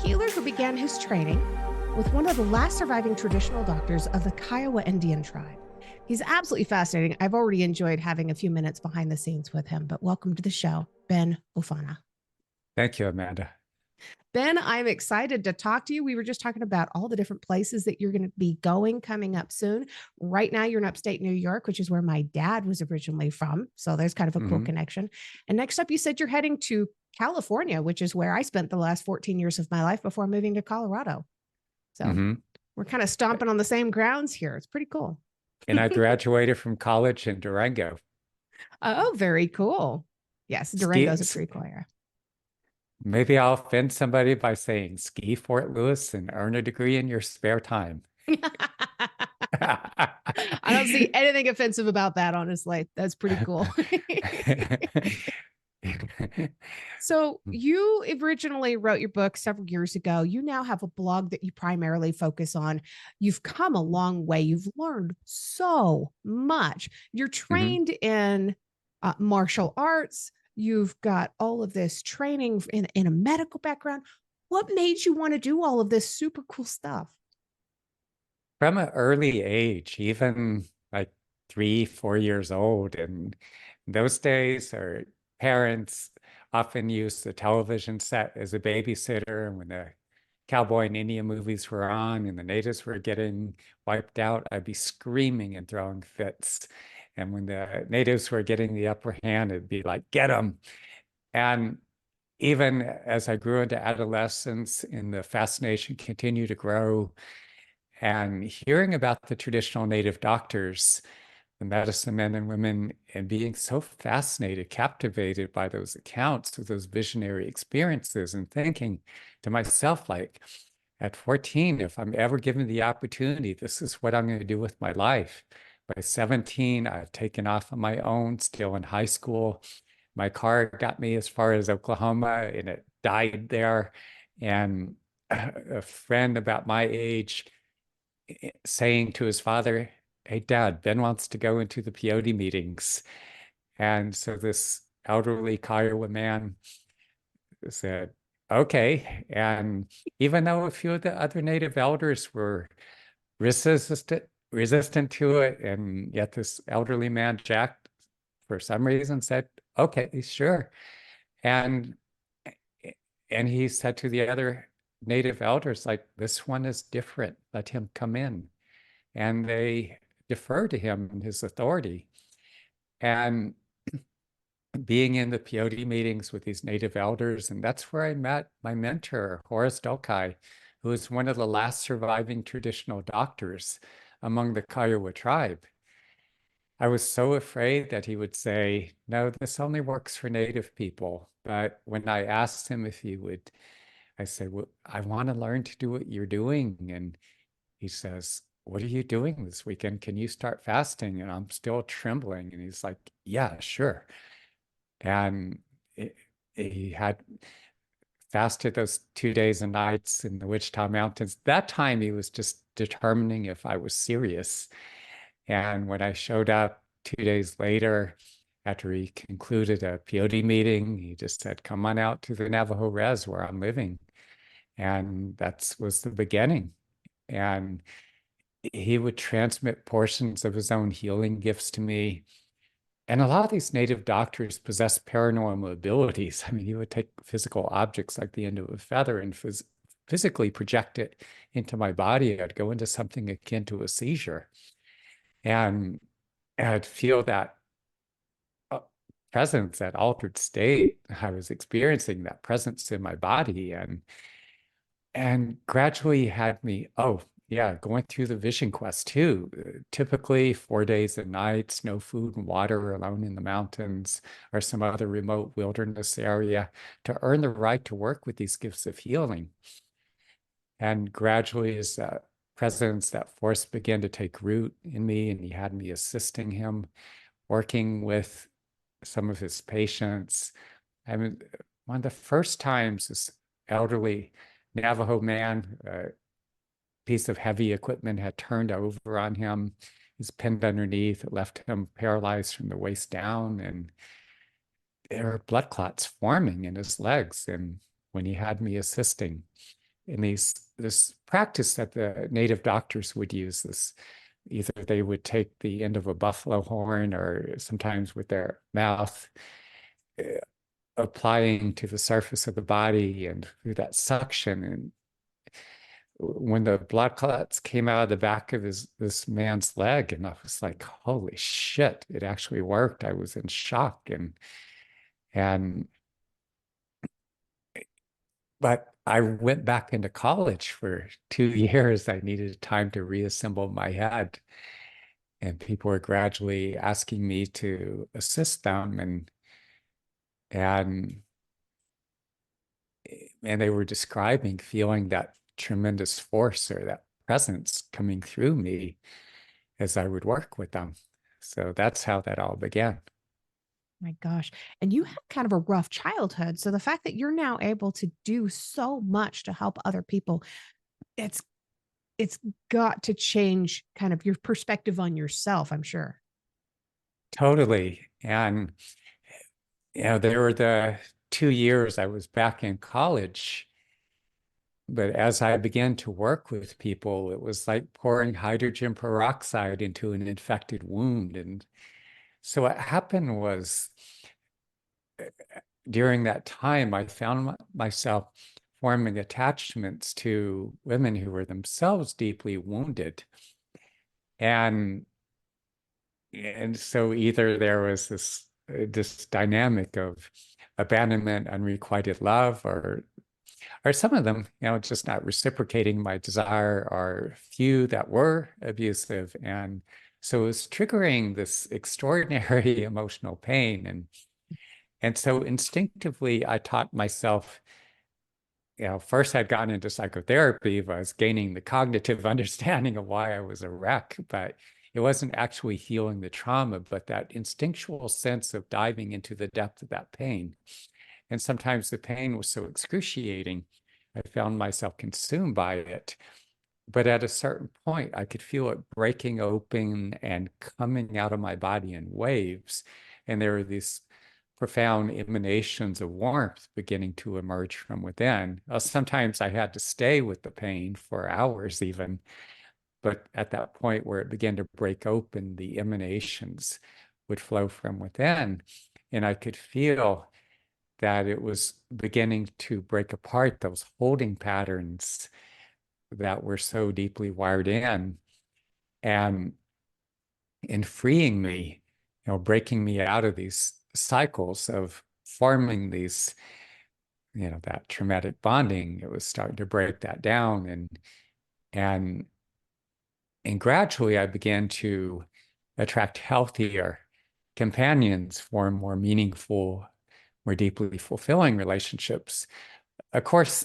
healer who began his training with one of the last surviving traditional doctors of the Kiowa Indian tribe. He's absolutely fascinating. I've already enjoyed having a few minutes behind the scenes with him, but welcome to the show, Ben Ufana. Thank you, Amanda. Ben, I'm excited to talk to you. We were just talking about all the different places that you're going to be going coming up soon. Right now, you're in upstate New York, which is where my dad was originally from. So there's kind of a cool connection. And next up, you said you're heading to California, which is where I spent the last 14 years of my life before moving to Colorado. So we're kind of stomping on the same grounds here. It's pretty cool. And I graduated from college in Durango. Oh, very cool. Yes, Durango's a pretty cool area. Maybe I'll offend somebody by saying ski Fort Lewis and earn a degree in your spare time. I don't see anything offensive about that, honestly. That's pretty cool. So you originally wrote your book several years ago. You now have a blog that you primarily focus on. You've come a long way. You've learned so much. You're trained in martial arts. You've got all of this training in a medical background. What made you want to do all of this super cool stuff? From an early age, even like 3, 4 years old, and those days, our parents often used the television set as a babysitter. And when the cowboy and Indian movies were on and the natives were getting wiped out, I'd be screaming and throwing fits. And when the natives were getting the upper hand, it'd be like, get them. And even as I grew into adolescence and the fascination continued to grow, and hearing about the traditional native doctors, the medicine men and women, and being so fascinated, captivated by those accounts of those visionary experiences, and thinking to myself, like, at 14, if I'm ever given the opportunity, this is what I'm going to do with my life. By 17, I've taken off on my own, still in high school. My car got me as far as Oklahoma, and it died there. And a friend about my age saying to his father, hey, Dad, Ben wants to go into the peyote meetings. And so this elderly Kiowa man said, okay. And even though a few of the other native elders were resistant to it, and yet this elderly man, Jack, for some reason said, okay, sure. And he said to the other native elders, like, this one is different, let him come in. And they deferred to him and his authority. And being in the peyote meetings with these native elders, and that's where I met my mentor, Horace Dolkai, who was one of the last surviving traditional doctors among the Kiowa tribe. I was so afraid that he would say, no, this only works for native people. But when I asked him if he would, I said, well, I want to learn to do what you're doing. And he says, what are you doing this weekend? Can you start fasting? And I'm still trembling. And he's like, yeah, sure. And he had fasted those 2 days and nights in the Wichita Mountains. That time he was just determining if I was serious. And when I showed up 2 days later, after he concluded a peyote meeting, he just said, come on out to the Navajo Res where I'm living. And that was the beginning. And he would transmit portions of his own healing gifts to me. And a lot of these native doctors possess paranormal abilities. I mean, he would take physical objects like the end of a feather and physically project it into my body. I'd go into something akin to a seizure. And I'd feel that presence, that altered state. I was experiencing that presence in my body, and gradually had me, oh, yeah, going through the vision quest too. Typically 4 days and nights, no food and water, alone in the mountains or some other remote wilderness area to earn the right to work with these gifts of healing. And gradually, as that presence, that force began to take root in me, and he had me assisting him, working with some of his patients. I mean, one of the first times this elderly Navajo man, piece of heavy equipment had turned over on him. He's pinned underneath. It left him paralyzed from the waist down, and there were blood clots forming in his legs. And when he had me assisting, in this practice that the native doctors would use. This either they would take the end of a buffalo horn, or sometimes with their mouth, applying to the surface of the body, and through that suction. And when the blood clots came out of the back of this man's leg, and I was like, holy shit, it actually worked. I was in shock. And but I went back into college for 2 years. I needed time to reassemble my head. And people were gradually asking me to assist them, and they were describing feeling that tremendous force or that presence coming through me as I would work with them. So that's how that all began. My gosh. And you had kind of a rough childhood. So the fact that you're now able to do so much to help other people, it's it's got to change kind of your perspective on yourself, I'm sure. Totally. And there were the 2 years I was back in college. But as I began to work with people, it was like pouring hydrogen peroxide into an infected wound. And so what happened was, during that time, I found myself forming attachments to women who were themselves deeply wounded. And so either there was this dynamic of abandonment, unrequited love, or some of them, just not reciprocating my desire, or few that were abusive. And so it was triggering this extraordinary emotional pain. And so instinctively, I taught myself, first I'd gotten into psychotherapy, but I was gaining the cognitive understanding of why I was a wreck, but it wasn't actually healing the trauma, but that instinctual sense of diving into the depth of that pain. And sometimes the pain was so excruciating, I found myself consumed by it. But at a certain point, I could feel it breaking open and coming out of my body in waves. And there were these profound emanations of warmth beginning to emerge from within. Sometimes I had to stay with the pain for hours even. But at that point where it began to break open, the emanations would flow from within. And I could feel that it was beginning to break apart those holding patterns that were so deeply wired in, and in freeing me, breaking me out of these cycles of forming these, that traumatic bonding. It was starting to break that down, and gradually I began to attract healthier companions, for more meaningful, more deeply fulfilling relationships. Of course,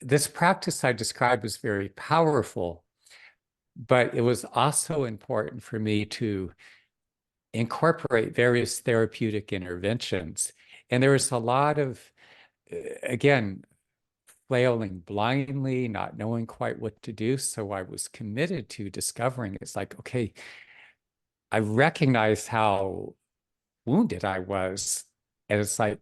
this practice I described was very powerful, but it was also important for me to incorporate various therapeutic interventions. And there was a lot of, again, flailing blindly, not knowing quite what to do. So I was committed to discovering, it's like, okay, I recognized how wounded I was. And it's like,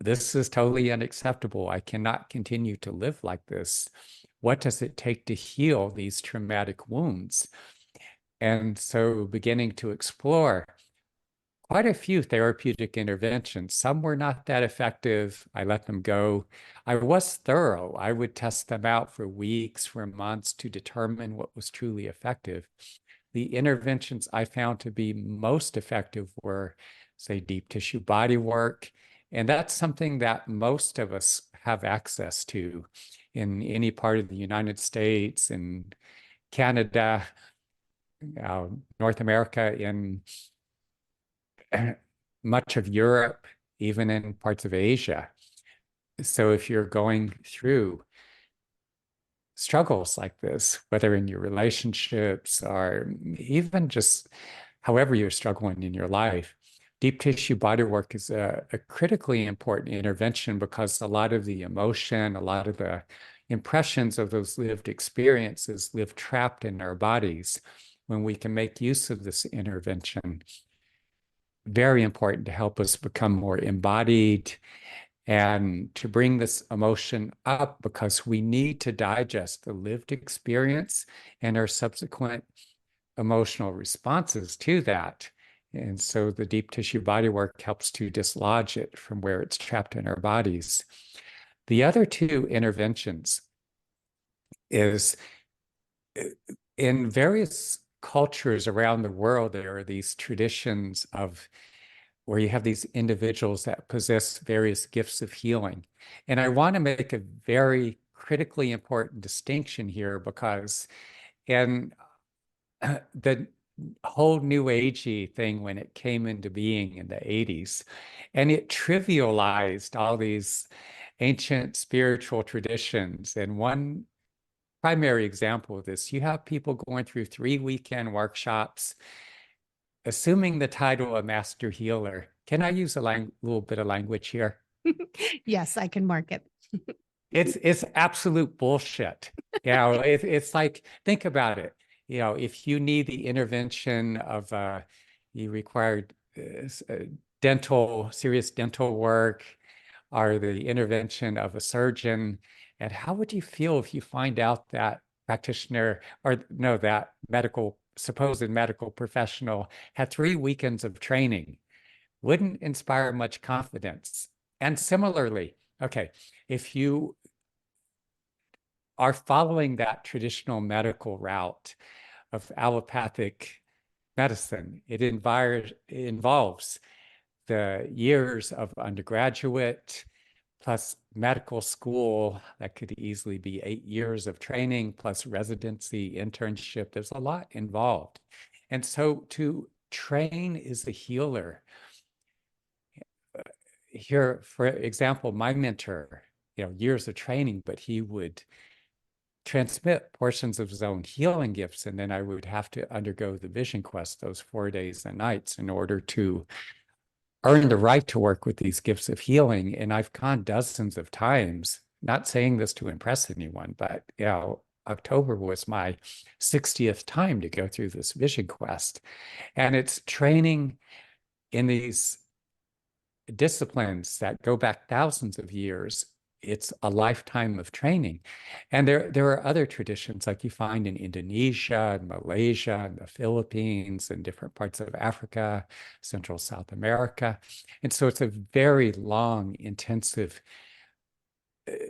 this is totally unacceptable. I cannot continue to live like this. What does it take to heal these traumatic wounds? And so beginning to explore quite a few therapeutic interventions. Some were not that effective. I let them go. I was thorough. I would test them out for weeks, for months, to determine what was truly effective. The interventions I found to be most effective were, say, deep tissue body work. And that's something that most of us have access to in any part of the United States, in Canada, North America, in much of Europe, even in parts of Asia. So if you're going through struggles like this, whether in your relationships or even just however you're struggling in your life, deep tissue body work is a critically important intervention, because a lot of the emotion, a lot of the impressions of those lived experiences live trapped in our bodies. When we can make use of this intervention, very important to help us become more embodied and to bring this emotion up because we need to digest the lived experience and our subsequent emotional responses to that. And so the deep tissue body work helps to dislodge it from where it's trapped in our bodies. The other two interventions is in various cultures around the world, there are these traditions of where you have these individuals that possess various gifts of healing. And I want to make a very critically important distinction here because in the whole new agey thing when it came into being in the 80s, and it trivialized all these ancient spiritual traditions. And one primary example of this, you have people going through 3 weekend workshops, assuming the title of master healer. Can I use a little bit of language here? Yes, I can mark it. It's absolute bullshit. It's like, think about it. If you need the intervention of you required serious dental work, or the intervention of a surgeon, and how would you feel if you find out that practitioner, or no, that supposed medical professional had 3 weekends of training? Wouldn't inspire much confidence. And similarly, okay, if you are following that traditional medical route of allopathic medicine, it involves the years of undergraduate plus medical school that could easily be 8 years of training plus residency, internship. There's a lot involved. And so to train as a healer, here, for example, my mentor, years of training, but he would transmit portions of his own healing gifts, and then I would have to undergo the vision quest those 4 days and nights in order to earn the right to work with these gifts of healing. And I've gone dozens of times, not saying this to impress anyone, but October was my 60th time to go through this vision quest. And it's training in these disciplines that go back thousands of years. It's a lifetime of training. And there are other traditions like you find in Indonesia and Malaysia and the Philippines and different parts of Africa, Central South America. And so it's a very long, intensive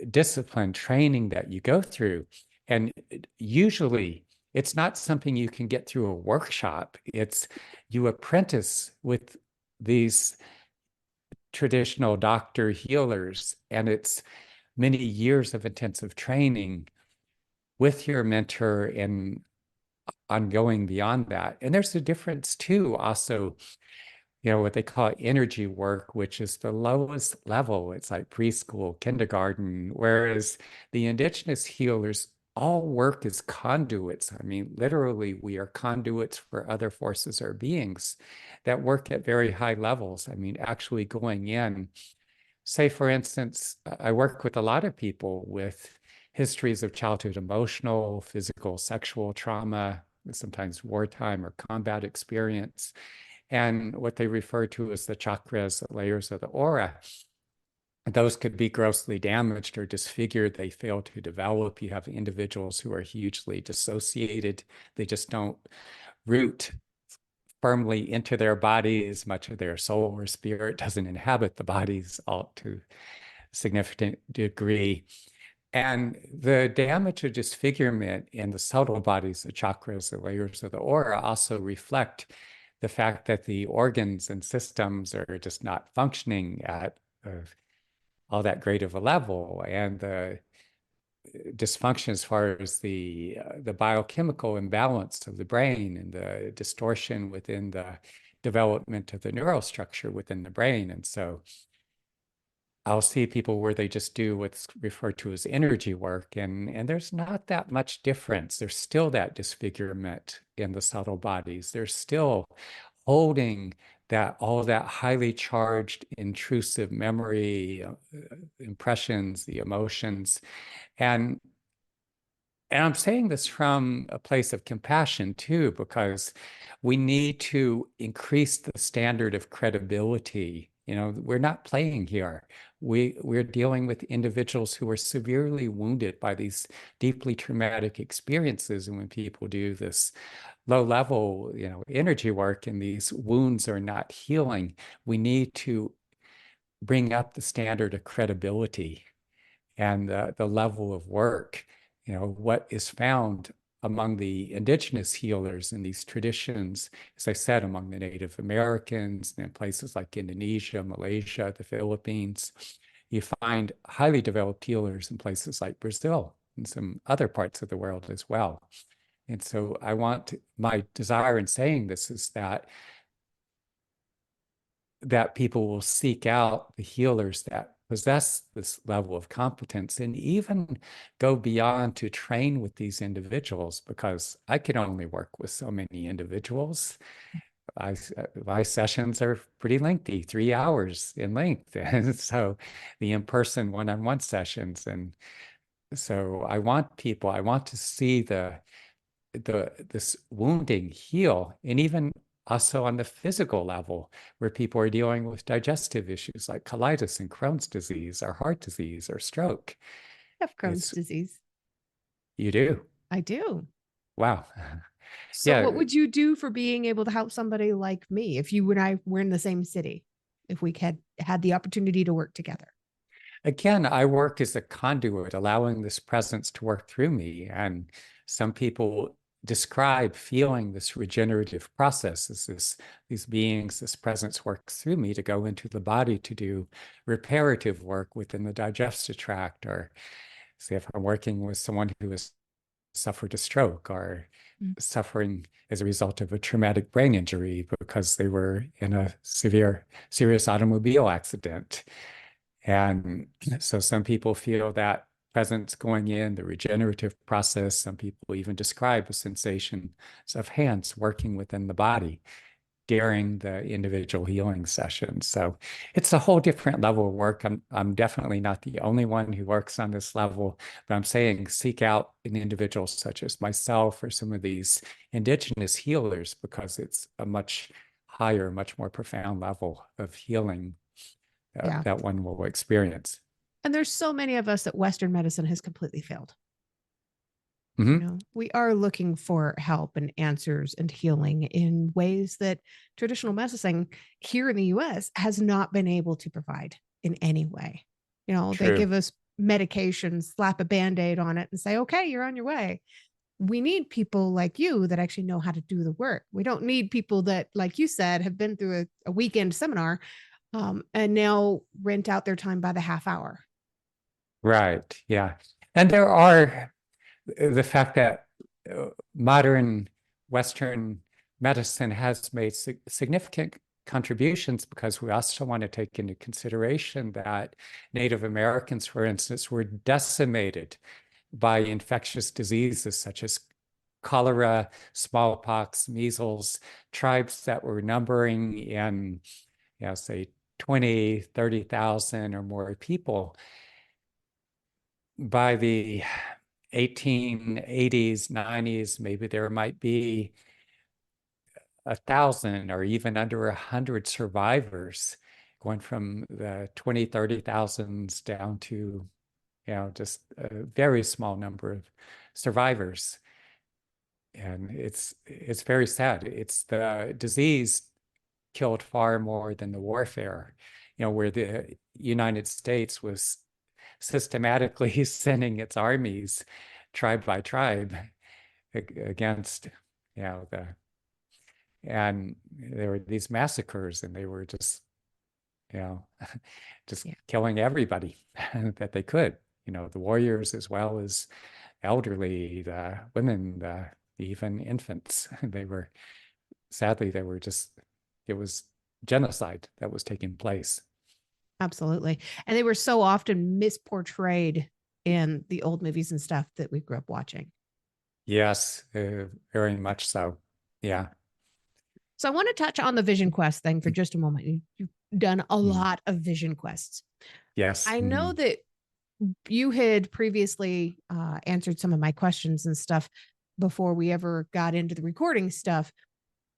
discipline training that you go through. And usually it's not something you can get through a workshop. It's you apprentice with these traditional doctor healers, and it's many years of intensive training with your mentor and ongoing beyond that. And there's a difference too, also, what they call energy work, which is the lowest level. It's like preschool, kindergarten, whereas the indigenous healers all work as conduits. I mean, literally, we are conduits for other forces or beings that work at very high levels. I mean, actually going in, say, for instance, I work with a lot of people with histories of childhood emotional, physical, sexual trauma, sometimes wartime or combat experience, and what they refer to as the chakras, the layers of the aura. Those could be grossly damaged or disfigured. They fail to develop. You have individuals who are hugely dissociated. They just don't root firmly into their bodies. Much of their soul or spirit doesn't inhabit the bodies all to a significant degree. And the damage or disfigurement in the subtle bodies, the chakras, the layers of the aura, also reflect the fact that the organs and systems are just not functioning at all that great of a level, and the dysfunction as far as the biochemical imbalance of the brain and the distortion within the development of the neural structure within the brain. And so I'll see people where they just do what's referred to as energy work, and there's not that much difference. There's still that disfigurement in the subtle bodies. There's still holding all that highly charged, intrusive memory, impressions, the emotions. And And I'm saying this from a place of compassion too, because we need to increase the standard of credibility. You know, we're not playing here. We're dealing with individuals who are severely wounded by these deeply traumatic experiences. And when people do this low level, you know, energy work and these wounds are not healing, we need to bring up the standard of credibility and the level of work. You know, what is found among the indigenous healers in these traditions, as I said, among the Native Americans and in places like Indonesia, Malaysia, the Philippines. You find highly developed healers in places like Brazil and some other parts of the world as well. And so my desire in saying this is that people will seek out the healers that possess this level of competence and even go beyond to train with these individuals, because I can only work with so many individuals. My sessions are pretty lengthy, 3 hours in length. And so the in-person one-on-one sessions. And so I want to see this wounding heal, and even also on the physical level, where people are dealing with digestive issues like colitis and Crohn's disease or heart disease or stroke. I have Crohn's disease. You do? I do. Wow. So Yeah. what would you do for being able to help somebody like me if you and I were in the same city, if we had the opportunity to work together? Again, I work as a conduit, allowing this presence to work through me. And some people describe feeling this regenerative process as these beings, this presence works through me to go into the body to do reparative work within the digestive tract, or say if I'm working with someone who has suffered a stroke or suffering as a result of a traumatic brain injury because they were in a serious automobile accident. And so some people feel that presence going in, the regenerative process. Some people even describe the sensations of hands working within the body during the individual healing sessions. So it's a whole different level of work. I'm definitely not the only one who works on this level, but I'm saying seek out an individual such as myself or some of these indigenous healers, because it's a much higher, much more profound level of healing that one will experience. And there's so many of us that Western medicine has completely failed. Mm-hmm. You know, we are looking for help and answers and healing in ways that traditional medicine here in the US has not been able to provide in any way. You know, True. they give us medications, slap a band-aid on it and say, okay, you're on your way. We need people like you that actually know how to do the work. We don't need people that, like you said, have been through a weekend seminar and now rent out their time by the half hour. Right. Yeah. And there are the fact that modern Western medicine has made significant contributions, because we also want to take into consideration that Native Americans, for instance, were decimated by infectious diseases such as cholera, smallpox, measles, tribes that were numbering in, say 20, 30,000 or more people. By the 1880s, 90s, maybe there might be 1,000 or even under 100 survivors, going from the 20, 30,000s down to, just a very small number of survivors. And it's very sad. It's the disease killed far more than the warfare, where the United States was systematically sending its armies tribe by tribe against, and there were these massacres, and they were just, killing everybody that they could, the warriors as well as elderly, the women, even infants. It was genocide that was taking place. Absolutely. And they were so often misportrayed in the old movies and stuff that we grew up watching. Yes, very much so. Yeah. So I want to touch on the Vision Quest thing for just a moment. You've done a lot of Vision Quests. Yes. I know that You had previously answered some of my questions and stuff before we ever got into the recording stuff.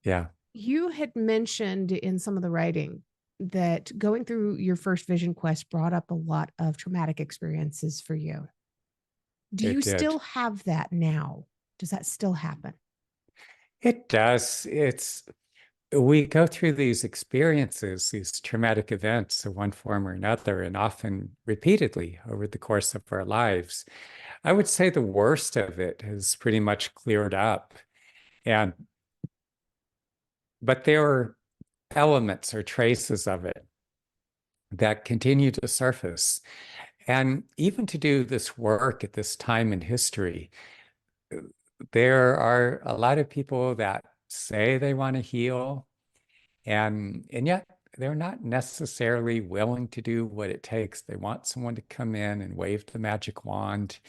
Yeah, You had mentioned in some of the writing that going through your first vision quest brought up a lot of traumatic experiences for you. Do it you did. still have that now? Does that still happen? It does. We go through these experiences, these traumatic events of one form or another, and often repeatedly over the course of our lives. I would say the worst of it has pretty much cleared up. And but there are elements or traces of it that continue to surface. And even to do this work at this time in history, there are a lot of people that say they want to heal, and yet they're not necessarily willing to do what it takes. They want someone to come in and wave the magic wand.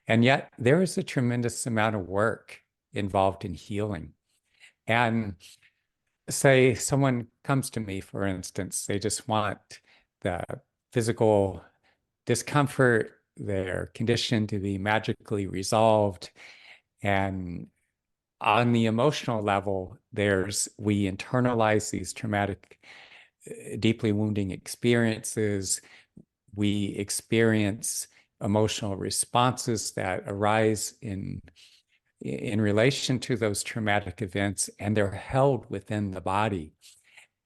And yet there is a tremendous amount of work involved in healing. And say someone comes to me, for instance, they just want the physical discomfort, their condition to be magically resolved. And on the emotional level, we internalize these traumatic, deeply wounding experiences. We experience emotional responses that arise in relation to those traumatic events, and they're held within the body.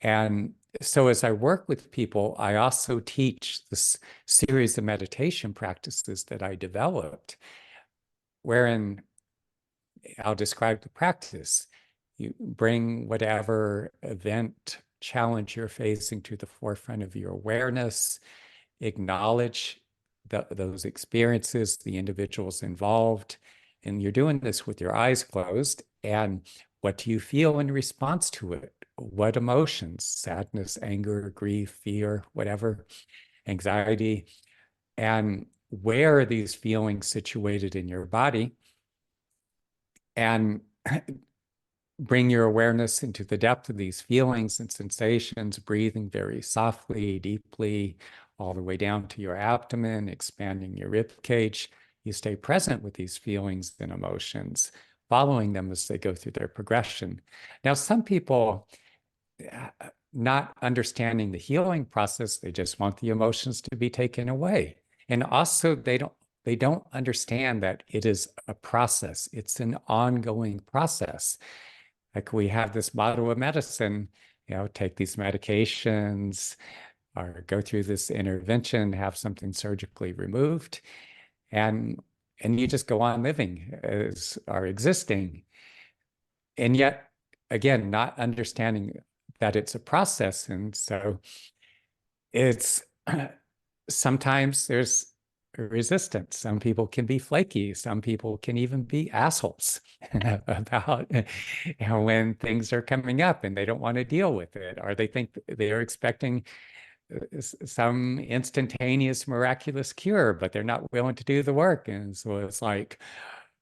And so as I work with people, I also teach this series of meditation practices that I developed, wherein I'll describe the practice. You bring whatever event, challenge you're facing to the forefront of your awareness, acknowledge those experiences, the individuals involved, and you're doing this with your eyes closed. And what do you feel in response to it? What emotions? Sadness, anger, grief, fear, whatever, anxiety. And where are these feelings situated in your body? And bring your awareness into the depth of these feelings and sensations, breathing very softly, deeply, all the way down to your abdomen, expanding your rib cage. You stay present with these feelings and emotions, following them as they go through their progression. Now, some people, not understanding the healing process, they just want the emotions to be taken away. And also, they don't understand that it is a process. It's an ongoing process. Like we have this model of medicine, take these medications or go through this intervention, have something surgically removed, and you just go on living as are existing. And yet, again, not understanding that it's a process. And so it's sometimes there's resistance. Some people can be flaky. Some people can even be assholes about when things are coming up and they don't want to deal with it, or they think they're expecting some instantaneous miraculous cure, but they're not willing to do the work. And so it's like,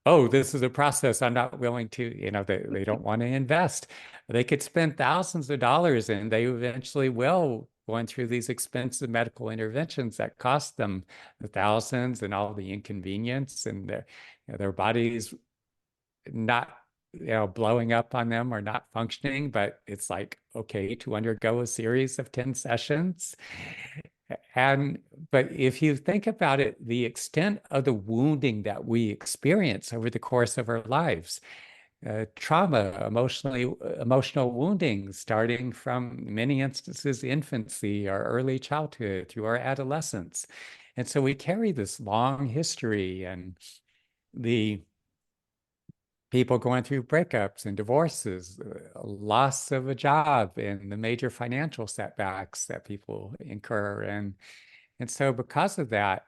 oh, this is a process I'm not willing to, they don't want to invest. They could spend thousands of dollars and they eventually will, going through these expensive medical interventions that cost them the thousands and all the inconvenience, and their bodies not blowing up on them or not functioning. But it's like, okay, to undergo a series of 10 sessions. But if you think about it, the extent of the wounding that we experience over the course of our lives, trauma, emotional wounding, starting from many instances infancy or early childhood through our adolescence. And so we carry this long history, and the people going through breakups and divorces, loss of a job, and the major financial setbacks that people incur. And so because of that,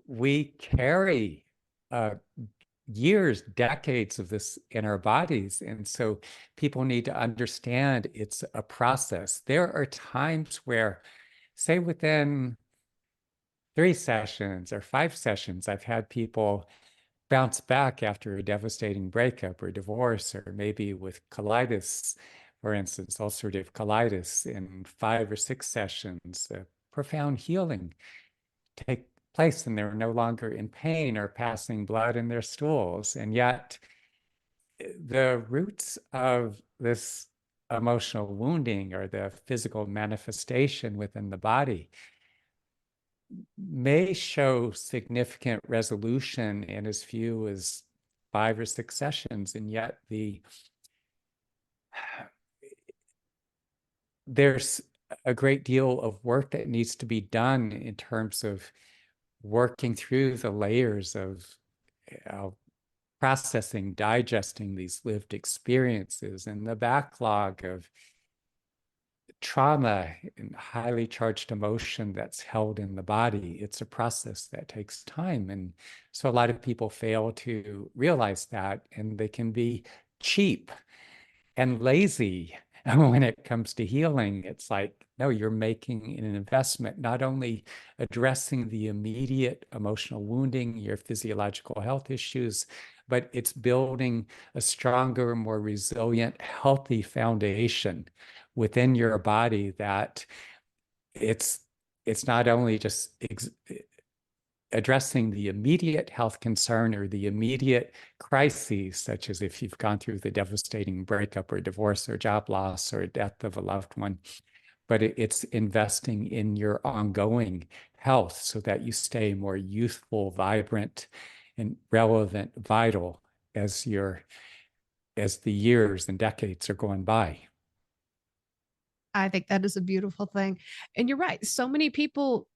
we carry years, decades of this in our bodies. And so people need to understand it's a process. There are times where, say, within 3 sessions or 5 sessions, I've had people bounce back after a devastating breakup or divorce, or maybe with colitis, for instance, ulcerative colitis, in 5 or 6 sessions, profound healing take place and they're no longer in pain or passing blood in their stools. And yet the roots of this emotional wounding or the physical manifestation within the body may show significant resolution in as few as 5 or 6 sessions, and yet there's a great deal of work that needs to be done in terms of working through the layers of processing, digesting these lived experiences and the backlog of trauma and highly charged emotion that's held in the body. It's a process that takes time. And so a lot of people fail to realize that, and they can be cheap and lazy when it comes to healing. It's like, no, you're making an investment, not only addressing the immediate emotional wounding, your physiological health issues, but it's building a stronger, more resilient, healthy foundation within your body that it's not only just addressing the immediate health concern or the immediate crises, such as if you've gone through the devastating breakup or divorce or job loss or death of a loved one, but it's investing in your ongoing health so that you stay more youthful, vibrant, and relevant, vital as the years and decades are going by. I think that is a beautiful thing. And you're right. So many people,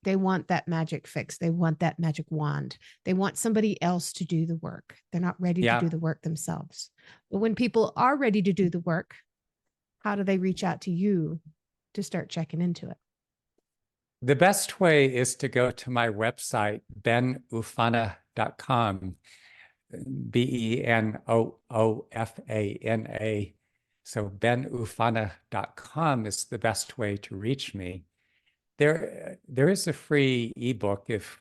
they want that magic fix. They want that magic wand. They want somebody else to do the work. They're not ready to do the work themselves. But when people are ready to do the work, how do they reach out to you to start checking into it? The best way is to go to my website, benufana.com, BENOOFANA. So benufana.com is the best way to reach me. There is a free ebook if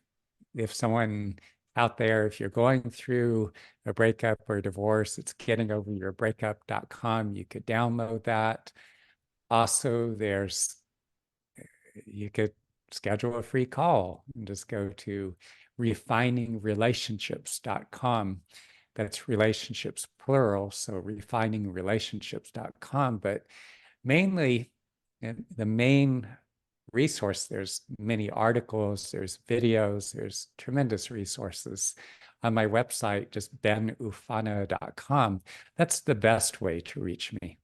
someone out there, if you're going through a breakup or a divorce, it's gettingoveryourbreakup.com. You could download that. Also, you could schedule a free call and just go to refiningrelationships.com. That's relationships plural, so refiningrelationships.com. But mainly, the main resource, there's many articles, there's videos, there's tremendous resources on my website, just benufana.com. That's the best way to reach me.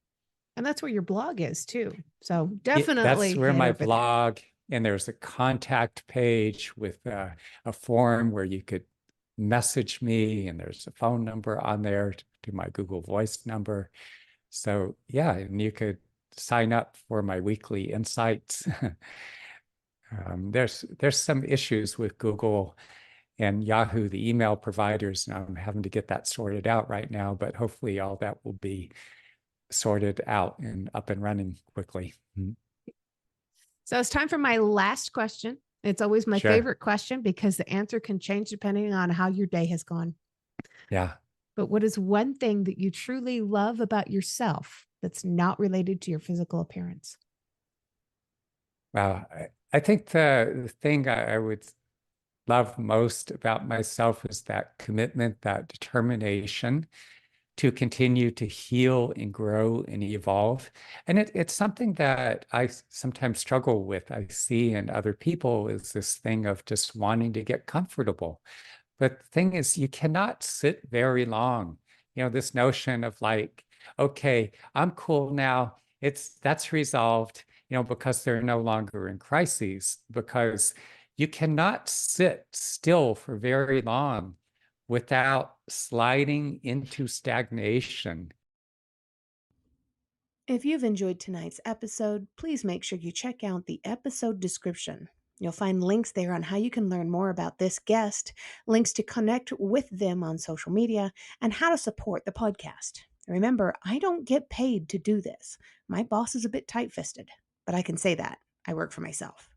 And that's where your blog is too. So definitely that's where my blog, and there's a contact page with a form where you could message me, and there's a phone number on there to my Google Voice number. So yeah, and you could sign up for my weekly insights. There's some issues with Google and Yahoo, the email providers, and I'm having to get that sorted out right now, but hopefully all that will be sorted out and up and running quickly. So it's time for my last question. It's always my favorite question because the answer can change depending on how your day has gone. Yeah. But what is one thing that you truly love about yourself that's not related to your physical appearance? Wow. I think the thing I would love most about myself is that commitment, that determination to continue to heal and grow and evolve. And it's something that I sometimes struggle with. I see in other people is this thing of just wanting to get comfortable. But the thing is, you cannot sit very long. This notion of like, okay, I'm cool now. That's resolved, because they're no longer in crises, because you cannot sit still for very long without sliding into stagnation. If you've enjoyed tonight's episode, please make sure you check out the episode description. You'll find links there on how you can learn more about this guest, links to connect with them on social media, and how to support the podcast. Remember, I don't get paid to do this. My boss is a bit tight-fisted, but I can say that. I work for myself.